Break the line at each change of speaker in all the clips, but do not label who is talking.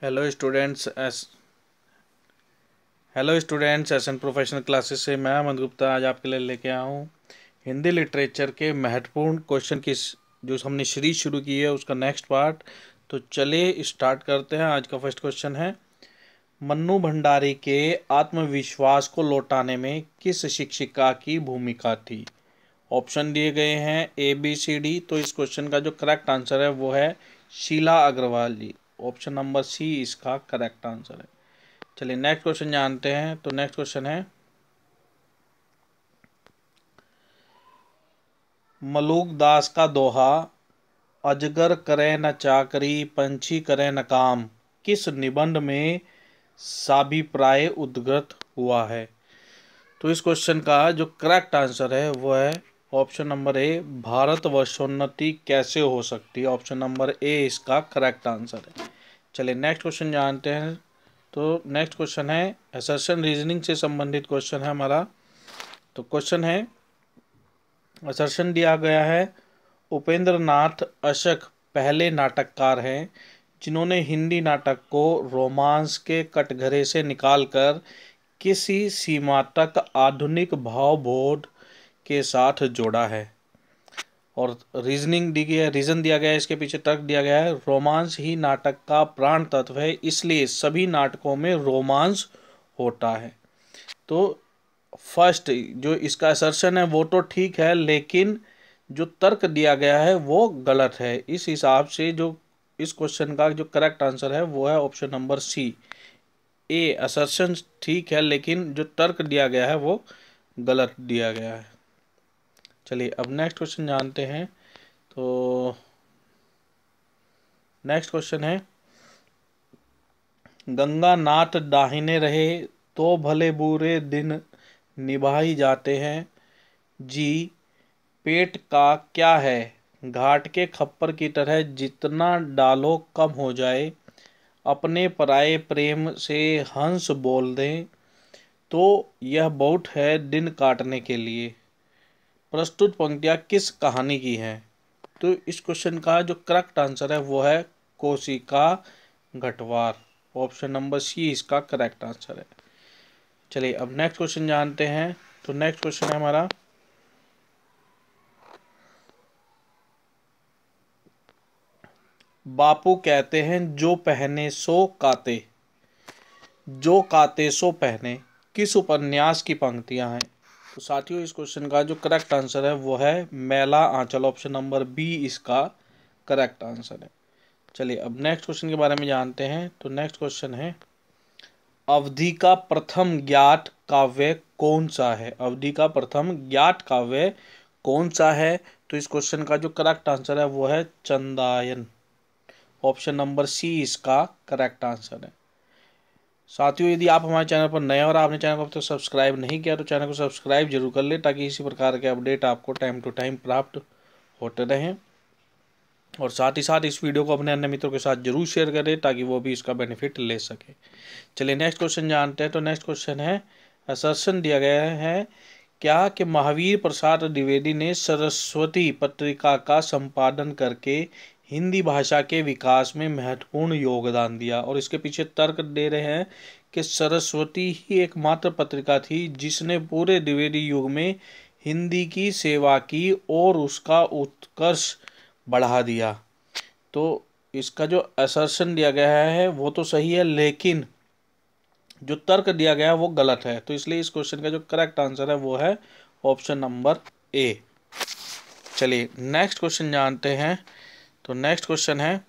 Hello students SN professional classes से मैं अमन गुप्ता आज आपके लिए लेके आया हूँ हिंदी लिटरेचर के महत्वपूर्ण क्वेश्चन की जो हमने सीरीज शुरू की है उसका नेक्स्ट पार्ट। तो चलिए स्टार्ट करते हैं। आज का फर्स्ट क्वेश्चन है, मन्नू भंडारी के आत्मविश्वास को लौटाने में किस शिक्षिका की भूमिका थी। ऑप्शन दिए गए हैं ABCD। तो इस क्वेश्चन का जो करेक्ट आंसर है वो है शीला अग्रवाल जी। ऑप्शन नंबर सी इसका करेक्ट आंसर है। चलिए नेक्स्ट क्वेश्चन जानते हैं। तो नेक्स्ट क्वेश्चन है, मलूक दास का दोहा अजगर करे न चाकरी पंछी करे न काम किस निबंध में साभिप्राय उद्धृत हुआ है। तो इस क्वेश्चन का जो करेक्ट आंसर है वो है option number A, Bharat Varshonnati कैसे हो सकती है। ऑप्शन नंबर ए इसका करेक्ट आंसर है। चलिए नेक्स्ट क्वेश्चन जानते हैं। तो नेक्स्ट क्वेश्चन है असर्शन रीजनिंग से संबंधित क्वेश्चन है हमारा। तो क्वेश्चन है, असर्शन दिया गया है, उपेंद्र नाथ अशक पहले नाटककार हैं जिन्होंने हिंदी नाटक को रोमांस के कटघरे से निकालकर किसी सीमा तक आधुनिक भावबोध के साथ जोड़ा है। और रीजनिंग दी गई है, रीजन दिया गया है, इसके पीछे तर्क दिया गया है, रोमांस ही नाटक का प्राण तत्व है इसलिए सभी नाटकों में रोमांस होता है। तो फर्स्ट जो इसका असर्शन है वो तो ठीक है, लेकिन जो तर्क दिया गया है वो गलत है। इस हिसाब से जो इस क्वेश्चन का जो करेक्ट आंसर है वो है ऑप्शन नंबर सी ए, असर्शन ठीक है लेकिन जो तर्क दिया गया है वो गलत दिया गया है। चलिए अब नेक्स्ट क्वेश्चन जानते हैं। तो नेक्स्ट क्वेश्चन है, गंगा नाथ दाहिने रहे तो भले बुरे दिन निभाई जाते हैं जी, पेट का क्या है घाट के खप्पर की तरह जितना डालो कम हो जाए, अपने पराये प्रेम से हंस बोल दें तो यह बहुत है दिन काटने के लिए। प्रस्तुत पंक्तियाँ किस कहानी की हैं। तो इस क्वेश्चन का जो करेक्ट आंसर है वो है कोशिका घटवार। ऑप्शन नंबर सी इसका करेक्ट आंसर है। चलिए अब नेक्स्ट क्वेश्चन जानते हैं। तो नेक्स्ट क्वेश्चन है हमारा, बापू कहते हैं जो पहने सो काते, जो काते सो पहने किस उपन्यास की पंक्तियां हैं। तो साथियों इस क्वेश्चन का जो करेक्ट आंसर है वो है मैला आंचल। ऑप्शन नंबर बी इसका करेक्ट आंसर है। चलिए अब नेक्स्ट क्वेश्चन के बारे में जानते हैं। तो नेक्स्ट क्वेश्चन है, अवधि का प्रथम ज्ञात काव्य कौन सा है। अवधि का प्रथम ज्ञात काव्य कौन सा है। तो इस क्वेश्चन का जो करेक्ट आंसर है वो है चंदायन। ऑप्शन नंबर सी इसका करेक्ट आंसर है। साथियों यदि आप हमारे चैनल पर नए और आपने चैनल को अब तक सब्सक्राइब नहीं किया तो चैनल को सब्सक्राइब जरूर कर ले ताकि इसी प्रकार के अपडेट आपको टाइम टू टाइम प्राप्त होते रहें। और साथ ही साथ इस वीडियो को अपने अन्य मित्रों के साथ जरूर शेयर करें ताकि वो भी इसका बेनिफिट ले सके। चलिए नेक्स्ट क्वेश्चन जानते हैं। तो नेक्स्ट क्वेश्चन है, असर्शन दिया गया है क्या कि महावीर प्रसाद द्विवेदी ने सरस्वती पत्रिका का संपादन करके हिंदी भाषा के विकास में महत्वपूर्ण योगदान दिया। और इसके पीछे तर्क दे रहे हैं कि सरस्वती ही एकमात्र पत्रिका थी जिसने पूरे द्विवेदी युग में हिंदी की सेवा की और उसका उत्कर्ष बढ़ा दिया। तो इसका जो असर्शन दिया गया है वो तो सही है लेकिन जो तर्क दिया गया है वो गलत है। तो इसलिए इस क्वेश्चन का जो करेक्ट आंसर है वो है ऑप्शन नंबर ए। चलिए नेक्स्ट क्वेश्चन जानते हैं। तो नेक्स्ट क्वेश्चन है,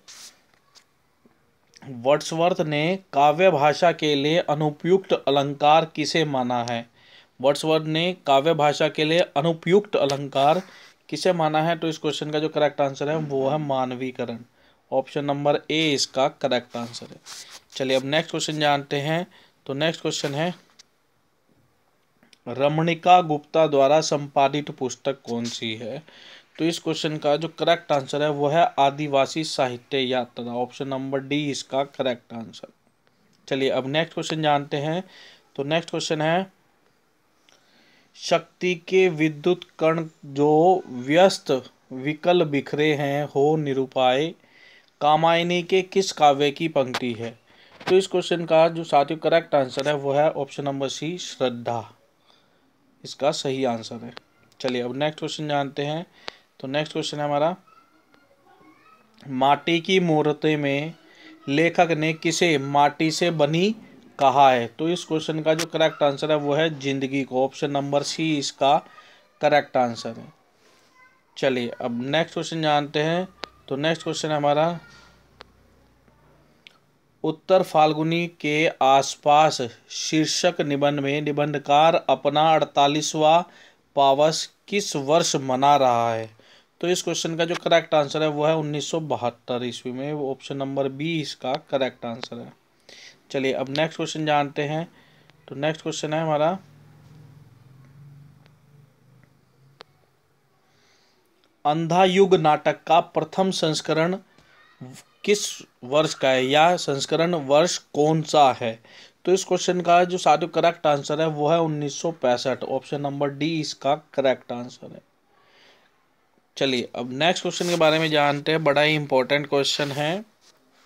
वर्ड्सवर्थ ने काव्य भाषा के लिए अनुपयुक्त अलंकार किसे माना है। वर्ड्सवर्थ ने काव्य भाषा के लिए अनुपयुक्त अलंकार किसे माना है। तो इस क्वेश्चन का जो करेक्ट आंसर है वो है मानवीकरण। ऑप्शन नंबर ए इसका करेक्ट आंसर है। चलिए अब नेक्स्ट क्वेश्चन जानते हैं। तो नेक्स्ट क्वेश्चन है, रमणिका गुप्ता द्वारा संपादित पुस्तक कौन सी है। तो इस क्वेश्चन का जो करेक्ट आंसर है वो है आदिवासी साहित्य यात्रा। ऑप्शन नंबर डी इसका करेक्ट आंसर। चलिए अब नेक्स्ट क्वेश्चन जानते हैं। तो नेक्स्ट क्वेश्चन है, शक्ति के विद्युत कण जो व्यस्त विकल बिखरे हैं हो निरुपाय कामायनी के किस काव्य की पंक्ति है। तो इस क्वेश्चन का जो साथियों करेक्ट आंसर है वो है ऑप्शन नंबर सी, श्रद्धा, इसका सही आंसर है। चलिए अब नेक्स्ट क्वेश्चन जानते हैं। तो नेक्स्ट क्वेश्चन है हमारा, माटी की मूर्ति में लेखक ने किसे माटी से बनी कहा है? तो इस क्वेश्चन का जो करेक्ट आंसर है वो है जिंदगी को, ऑप्शन नंबर सी इसका करेक्ट आंसर है। चलिए अब नेक्स्ट क्वेश्चन जानते हैं। तो नेक्स्ट क्वेश्चन है हमारा, उत्तर फाल्गुनी के आसपास शीर्षक निबंध में निबंधकार अपना 48वां पावस किस वर्ष मना रहा है? तो इस क्वेश्चन का जो करेक्ट आंसर है वो है 1972 ईस्वी में, वो ऑप्शन नंबर बी इसका करेक्ट आंसर है। चलिए अब नेक्स्ट क्वेश्चन जानते हैं। तो नेक्स्ट क्वेश्चन है हमारा, अंधा युग नाटक का प्रथम संस्करण किस वर्ष का है, या संस्करण वर्ष कौन सा है? तो इस क्वेश्चन का जो साथियों करेक्ट आंसर है वो है 1965, ऑप्शन नंबर डी इसका करेक्ट आंसर है। चलिए अब नेक्स्ट क्वेश्चन के बारे में जानते हैं, बड़ा ही इंपॉर्टेंट क्वेश्चन है,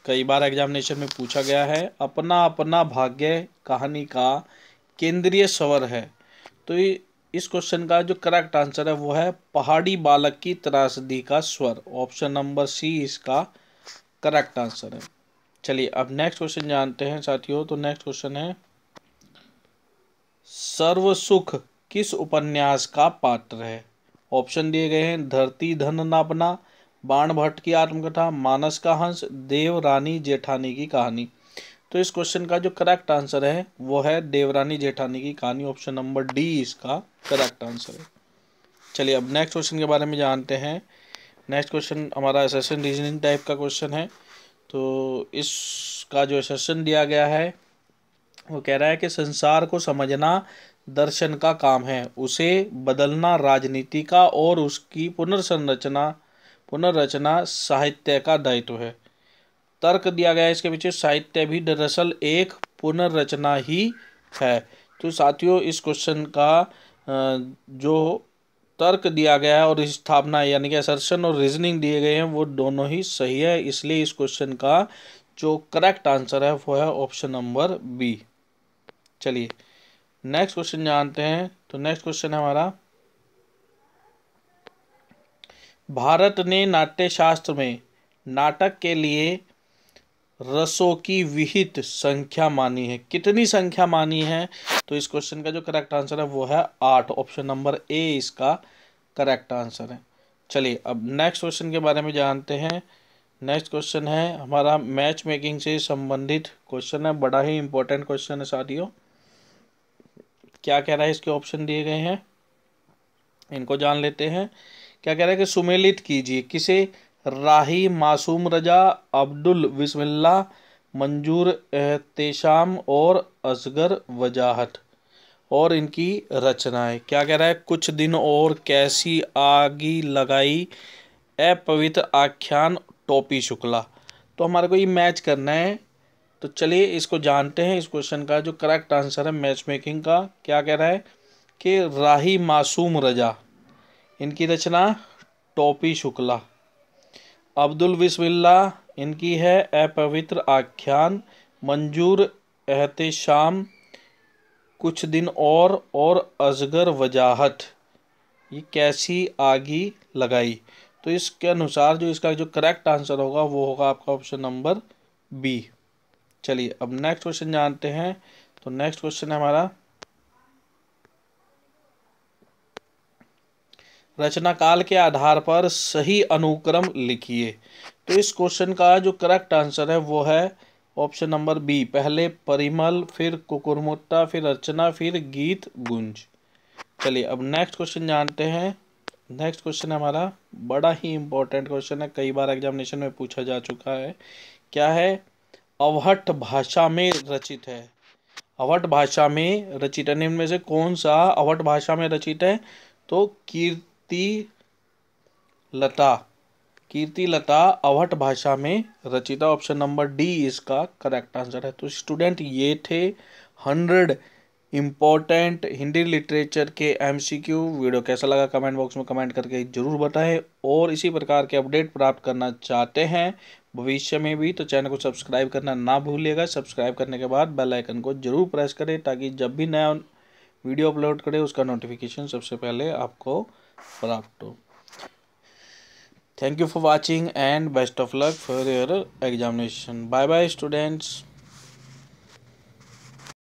कई बार एग्जामिनेशन में पूछा गया है। अपना अपना भाग्य कहानी का केंद्रीय स्वर है। तो इस क्वेश्चन का जो करेक्ट आंसर है वो है पहाड़ी बालक की त्रासदी का स्वर, ऑप्शन नंबर सी इसका करेक्ट आंसर है। चलिए अब नेक्स्ट क्वेश्चन जानते हैं साथियों। तो नेक्स्ट क्वेश्चन है, सर्व सुख किस उपन्यास का पात्र है? ऑप्शन दिए गए हैं, धरती धन नापना, बाण भट्ट की आत्मकथा, मानस का हंस, देवरानी जेठानी की कहानी। तो इस क्वेश्चन का जो करेक्ट आंसर है वो है देवरानी जेठानी की कहानी, ऑप्शन नंबर डी इसका करेक्ट आंसर है। चलिए अब नेक्स्ट क्वेश्चन के बारे में जानते हैं। नेक्स्ट क्वेश्चन हमारा एसेशन रीजनिंग टाइप का क्वेश्चन है। तो इसका जो एसेशन दिया गया है वो कह रहा है कि संसार को समझना दर्शन का काम है, उसे बदलना राजनीति का और उसकी पुनर्रचना साहित्य का दायित्व है। तर्क दिया गया है इसके पीछे, साहित्य भी दरअसल एक पुनर्रचना ही है। तो साथियों इस क्वेश्चन का जो तर्क दिया गया है और स्थापना यानी कि असर्शन और रीजनिंग दिए गए हैं वो दोनों ही सही है, इसलिए इस क्वेश्चन का जो करेक्ट आंसर है वो है ऑप्शन नंबर बी। चलिए नेक्स्ट क्वेश्चन जानते हैं। तो नेक्स्ट क्वेश्चन है हमारा, भारत ने नाट्यशास्त्र में नाटक के लिए रसों की विहित संख्या मानी है, कितनी संख्या मानी है? तो इस क्वेश्चन का जो करेक्ट आंसर है वो है 8, ऑप्शन नंबर ए इसका करेक्ट आंसर है। चलिए अब नेक्स्ट क्वेश्चन के बारे में जानते हैं। नेक्स्ट क्वेश्चन है हमारा मैच मेकिंग से संबंधित क्वेश्चन है, बड़ा ही इंपॉर्टेंट क्वेश्चन है साथियों। क्या कह रहा है, इसके ऑप्शन दिए गए हैं, इनको जान लेते हैं। क्या कह रहा है कि सुमेलित कीजिए किसे, राही मासूम रजा, अब्दुल बिस्मिल्लाह, मंजूर एहतेशाम और असगर वजाहत, और इनकी रचनाएं। क्या कह रहा है, कुछ दिन और कैसी आगी लगाई, अपवित्र आख्यान, टोपी शुक्ला। तो हमारे को ये मैच करना है, तो चलिए इसको जानते हैं। इस क्वेश्चन का जो करेक्ट आंसर है मैच मेकिंग का, क्या कह रहा है कि राही मासूम रजा, इनकी रचना टोपी शुक्ला, अब्दुल बिस्मिल्लाह इनकी है अपवित्र आख्यान, मंजूर एहतेशाम कुछ दिन और असगर वजाहत ये कैसी आगी लगाई। तो इसके अनुसार जो इसका जो करेक्ट आंसर होगा वो होगा आपका ऑप्शन नंबर बी। चलिए अब नेक्स्ट क्वेश्चन जानते हैं। तो नेक्स्ट क्वेश्चन है हमारा, रचना काल के आधार पर सही अनुक्रम लिखिए। तो इस क्वेश्चन का जो करेक्ट आंसर है वो है ऑप्शन नंबर बी, पहले परिमल, फिर कुकुरमुत्ता, फिर अर्चना, फिर गीत गुंज। चलिए अब नेक्स्ट क्वेश्चन जानते हैं। नेक्स्ट क्वेश्चन हमारा बड़ा ही इंपॉर्टेंट क्वेश्चन है, कई बार एग्जामिनेशन में पूछा जा चुका है। क्या है, अवहट भाषा में रचित है। अवहट भाषा में रचित है, निम्न में से कौन सा अवहट भाषा में रचित है? तो कीर्ति लता अवहट भाषा में रचित, ऑप्शन नंबर डी इसका करेक्ट आंसर है। तो स्टूडेंट ये थे 100 इम्पोर्टेंट हिंदी लिटरेचर के एमसीक्यू। वीडियो कैसा लगा कमेंट बॉक्स में कमेंट करके जरूर बताएं, और इसी प्रकार के अपडेट प्राप्त करना चाहते हैं भविष्य में भी, तो चैनल को सब्सक्राइब करना ना भूलिएगा। सब्सक्राइब करने के बाद बेल आइकन को जरूर प्रेस करें ताकि जब भी नया वीडियो अपलोड करें उसका नोटिफिकेशन सबसे पहले आपको प्राप्त हो। Thank you for watching and best of luck for your examination. Bye bye students.